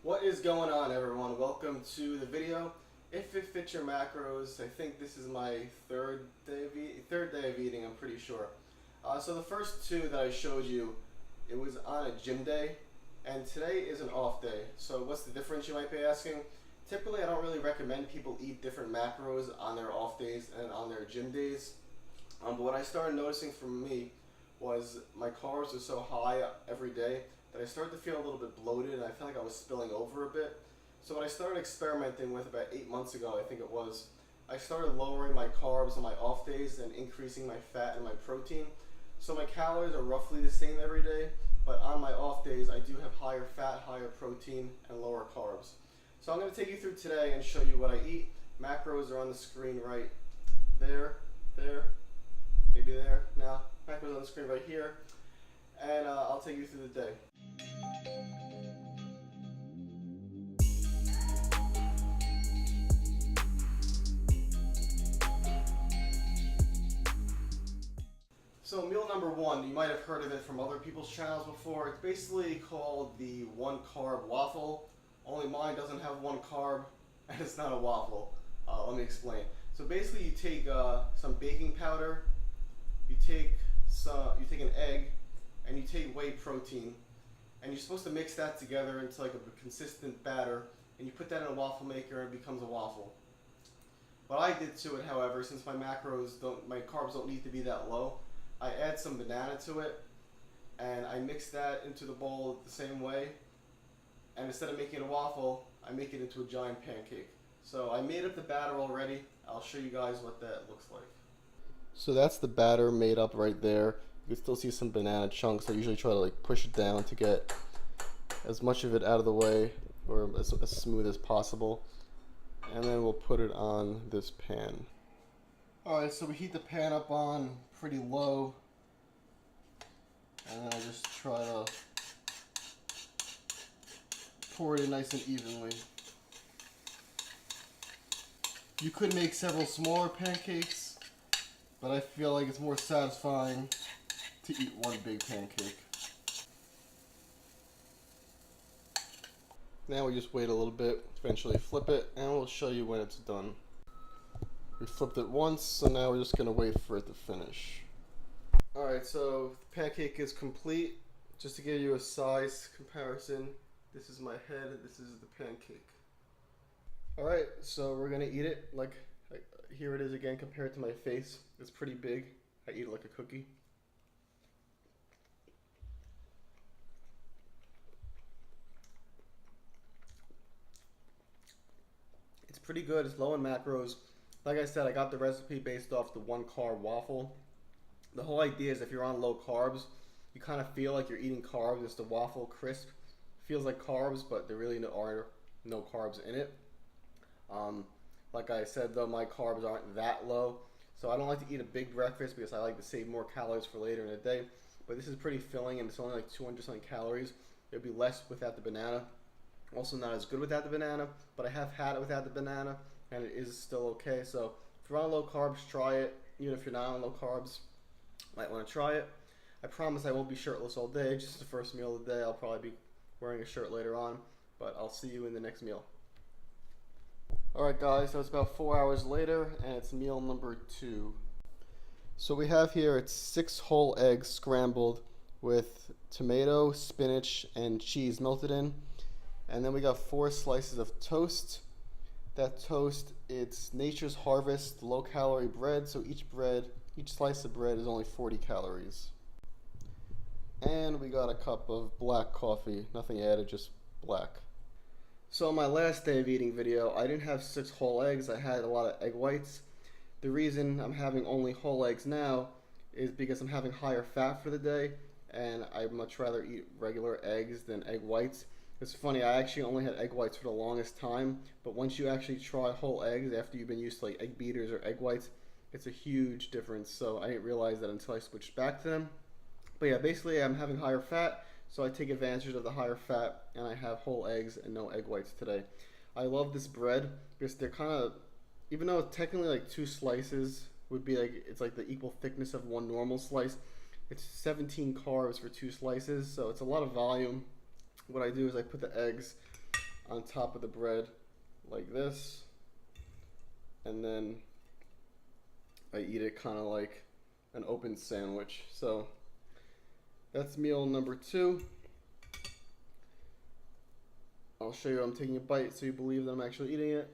What is going on, everyone? Welcome to the video. If it fits your macros, I think this is my third day of eating, I'm pretty sure. So the first two that I showed you, it was on a gym day, and today is an off day. So what's the difference, you might be asking? Typically, I don't really recommend people eat different macros on their off days and on their gym days. But what I started noticing for me was my carbs are so high every day that I started to feel a little bit bloated, and I felt like I was spilling over a bit. So what I started experimenting with about 8 months ago, I think it was, I started lowering my carbs on my off days and increasing my fat and my protein. So my calories are roughly the same every day, but on my off days I do have higher fat, higher protein, and lower carbs. So I'm going to take you through today and show you what I eat. Macros are on the screen right there, maybe there. Now, macros on the screen right here, and I'll take you through the day. So meal number one, you might have heard of it from other people's channels before. It's basically called the one carb waffle, only mine doesn't have one carb and it's not a waffle. Let me explain. So basically you take some baking powder, you take an egg, and you take whey protein, and you're supposed to mix that together into like a consistent batter, and you put that in a waffle maker and it becomes a waffle. What I did to it, however, since my carbs don't need to be that low, I add some banana to it, and I mix that into the bowl the same way, and instead of making a waffle, I make it into a giant pancake. So I made up the batter already. I'll show you guys what that looks like. So that's the batter made up right there. You can still see some banana chunks. I usually try to like push it down to get as much of it out of the way, or as smooth as possible. And then we'll put it on this pan. Alright, so we heat the pan up on pretty low, and then I just try to pour it in nice and evenly. You could make several smaller pancakes, but I feel like it's more satisfying to eat one big pancake. Now we just wait a little bit, eventually flip it, and we'll show you when it's done. We flipped it once, so now we're just going to wait for it to finish. Alright, so the pancake is complete. Just to give you a size comparison, this is my head, this is the pancake. Alright, so we're going to eat it. Here it is again compared to my face. It's pretty big. I eat it like a cookie. It's pretty good. It's low in macros. Like I said, I got the recipe based off the one carb waffle. The whole idea is if you're on low carbs, you kind of feel like you're eating carbs. It's the waffle crisp. Feels like carbs, but there really are no carbs in it. Like I said though, my carbs aren't that low. So I don't like to eat a big breakfast because I like to save more calories for later in the day. But this is pretty filling, and it's only like 200 something calories. It would be less without the banana. Also not as good without the banana, but I have had it without the banana, and it is still okay. So if you're on low carbs, try it. Even if you're not on low carbs, might want to try it. I promise I won't be shirtless all day. Just the first meal of the day. I'll probably be wearing a shirt later on, but I'll see you in the next meal. Alright guys, so it's about 4 hours later, and it's meal number 2. So we have here, it's 6 whole eggs scrambled with tomato, spinach, and cheese melted in. And then we got 4 slices of toast. That toast, it's Nature's Harvest low-calorie bread, so each slice of bread is only 40 calories. And we got a cup of black coffee, nothing added, just black. So on my last day of eating video, I didn't have 6 whole eggs, I had a lot of egg whites. The reason I'm having only whole eggs now is because I'm having higher fat for the day, and I'd much rather eat regular eggs than egg whites. It's funny, I actually only had egg whites for the longest time, but once you actually try whole eggs after you've been used to like egg beaters or egg whites, it's a huge difference. So I didn't realize that until I switched back to them. But yeah, basically I'm having higher fat, so I take advantage of the higher fat, and I have whole eggs and no egg whites today. I love this bread because they're kind of, even though technically like 2 slices would be like, it's like the equal thickness of one normal slice, It's 17 carbs for 2 slices, so it's a lot of volume. What I do is I put the eggs on top of the bread like this, and then I eat it kind of like an open sandwich. So that's meal number 2. I'll show you I'm taking a bite so you believe that I'm actually eating it.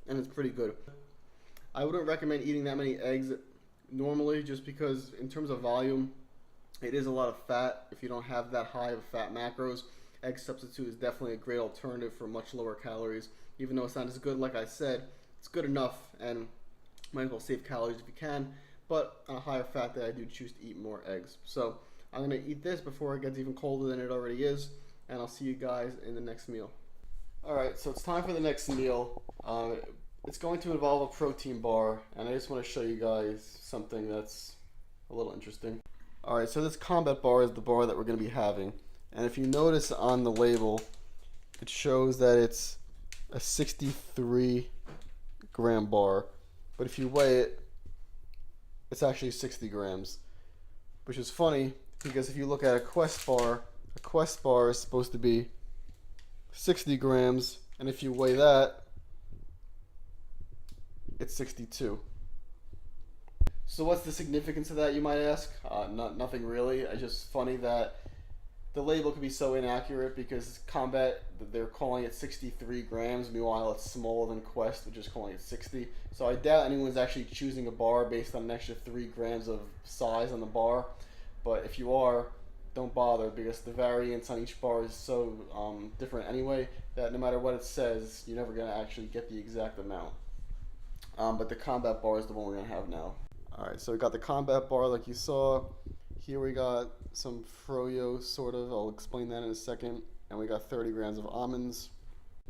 And it's pretty good. I wouldn't recommend eating that many eggs normally, just because in terms of volume, it is a lot of fat. If you don't have that high of fat macros, egg substitute is definitely a great alternative for much lower calories. Even though it's not as good, like I said, it's good enough, and might as well save calories if you can. But on a higher fat day, I do choose to eat more eggs. So I'm gonna eat this before it gets even colder than it already is, and I'll see you guys in the next meal. All right, so it's time for the next meal. It's going to involve a protein bar, and I just want to show you guys something that's a little interesting. All right, so this combat bar is the bar that we're going to be having, and if you notice on the label, it shows that it's a 63 gram bar, but if you weigh it, it's actually 60 grams, which is funny because if you look at a Quest bar is supposed to be 60 grams, and if you weigh that, it's 62. So what's the significance of that, you might ask? Nothing really. It's just funny that the label could be so inaccurate, because Combat, they're calling it 63 grams, meanwhile it's smaller than Quest, which is calling it 60. So I doubt anyone's actually choosing a bar based on an extra 3 grams of size on the bar. But if you are, don't bother, because the variance on each bar is so different anyway that no matter what it says, you're never going to actually get the exact amount. But the Combat bar is the one we're going to have now. Alright, so we got the Combat bar like you saw. Here we got some froyo, sort of. I'll explain that in a second. And we got 30 grams of almonds.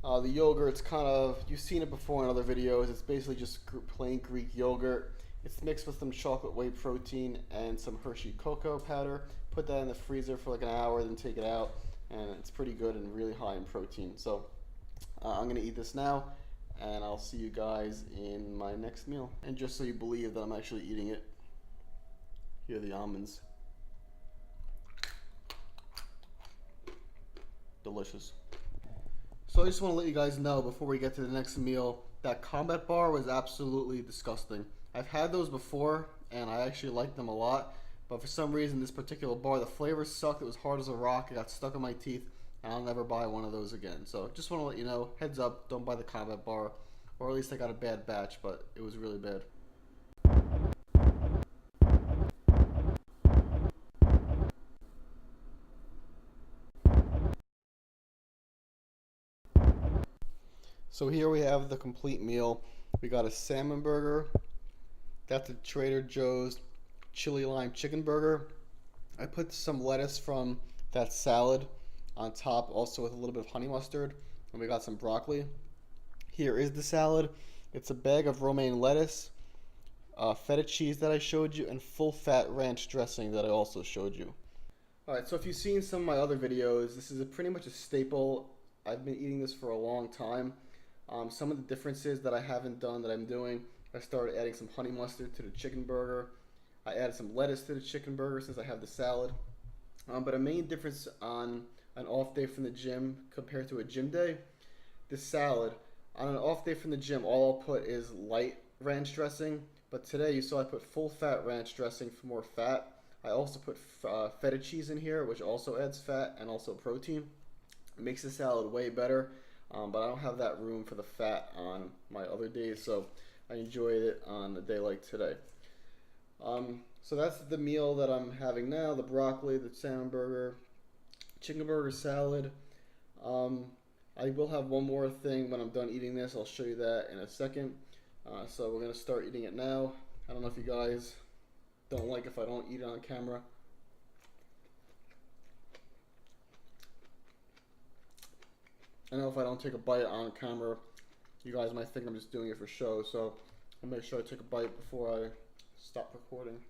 The yogurt's kind of, you've seen it before in other videos. It's basically just plain Greek yogurt. It's mixed with some chocolate whey protein and some Hershey cocoa powder. Put that in the freezer for like an hour, then take it out. And it's pretty good and really high in protein. So I'm going to eat this now, and I'll see you guys in my next meal. And just so you believe that I'm actually eating it, here are the almonds. Delicious. So I just want to let you guys know before we get to the next meal, that Combat bar was absolutely disgusting. I've had those before and I actually liked them a lot, but for some reason this particular bar, the flavor sucked. It was hard as a rock. It got stuck in my teeth, and I'll never buy one of those again. So just want to let you know, heads up, don't buy the Combat bar, or at least I got a bad batch, but it was really bad. So here we have the complete meal. We got a salmon burger. That's a Trader Joe's chili lime chicken burger. I put some lettuce from that salad on top, also with a little bit of honey mustard. And we got some broccoli. Here is the salad. It's a bag of romaine lettuce, feta cheese that I showed you, and full fat ranch dressing that I also showed you. Alright, so if you've seen some of my other videos, this is pretty much a staple. I've been eating this for a long time. Some of the differences that I haven't done that I'm doing, I started adding some honey mustard to the chicken burger. I added some lettuce to the chicken burger since I have the salad. But a main difference on an off day from the gym compared to a gym day, the salad. On an off day from the gym, all I'll put is light ranch dressing. But today you saw I put full fat ranch dressing for more fat. I also put feta cheese in here, which also adds fat and also protein. It makes the salad way better. But I don't have that room for the fat on my other days, so I enjoyed it on a day like today. So that's the meal that I'm having now: the broccoli, the salmon burger, chicken burger salad. I will have one more thing when I'm done eating this. I'll show you that in a second. So we're going to start eating it now. I don't know if you guys don't like if I don't eat it on camera. I know if I don't take a bite on camera, you guys might think I'm just doing it for show, so I'll make sure I take a bite before I stop recording.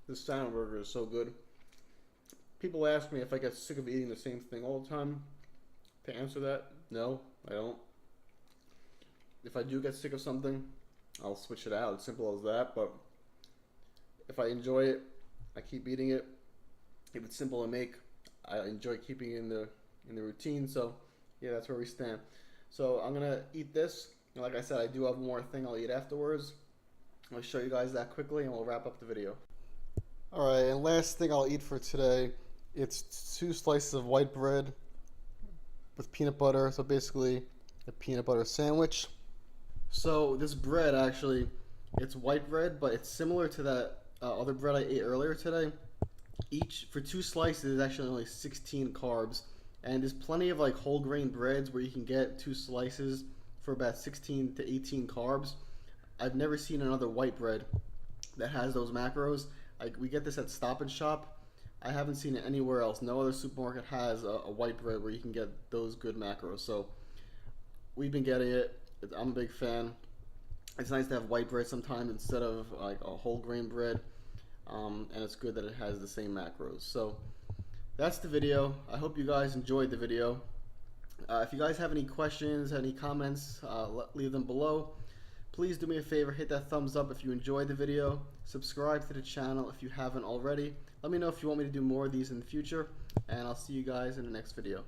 This salmon burger is so good. People ask me if I get sick of eating the same thing all the time. To answer that, no, I don't. If I do get sick of something, I'll switch it out. It's simple as that. But if I enjoy it, I keep eating it. If it's simple to make, I enjoy keeping it in the routine. So yeah, that's where we stand. So I'm gonna eat this. And like I said, I do have one more thing I'll eat afterwards. I'll show you guys that quickly and we'll wrap up the video. Alright, and last thing I'll eat for today, it's 2 slices of white bread with peanut butter. So basically a peanut butter sandwich. So this bread actually, it's white bread, but it's similar to that other bread I ate earlier today. Each, for 2 slices, is actually only 16 carbs. And there's plenty of like whole grain breads where you can get 2 slices for about 16 to 18 carbs. I've never seen another white bread that has those macros. We get this at Stop and Shop. I haven't seen it anywhere else. No other supermarket has a white bread where you can get those good macros. So we've been getting it. I'm a big fan. It's nice to have white bread sometimes instead of like a whole grain bread. And it's good that it has the same macros. So that's the video. I hope you guys enjoyed the video. If you guys have any questions, any comments, leave them below. Please do me a favor, hit that thumbs up if you enjoyed the video. Subscribe to the channel if you haven't already. Let me know if you want me to do more of these in the future. And I'll see you guys in the next video.